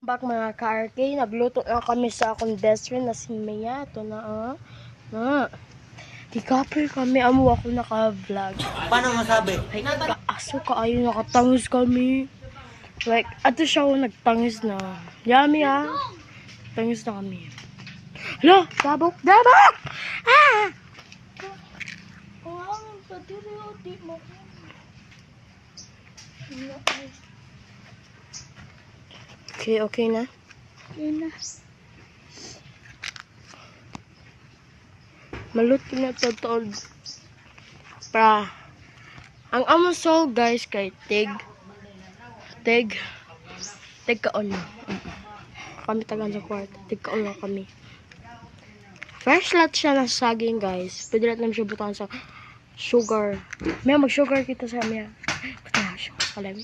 Back mga ka-RK, nagluto na kami sa akong best friend na si Mia. Ito na Di-couple kami, amo ako naka-vlog. Paano masabi? Ay, kaaso kaayo nakatangis kami. Like, ato siya nagtangis na. Yummy tangis na kami. Hala, dabok! Dabok! Ah! Okay na? Okay na. Maluto na totoo. Ang among soul guys kay Tig kaon na. Kami tagan sa kwarto. Tig kaon na kami. Fresh lot siya na saging guys. Pwede natin siya butan sa sugar. May mag-sugar kita sa Mia. Butan na siya. Kalami.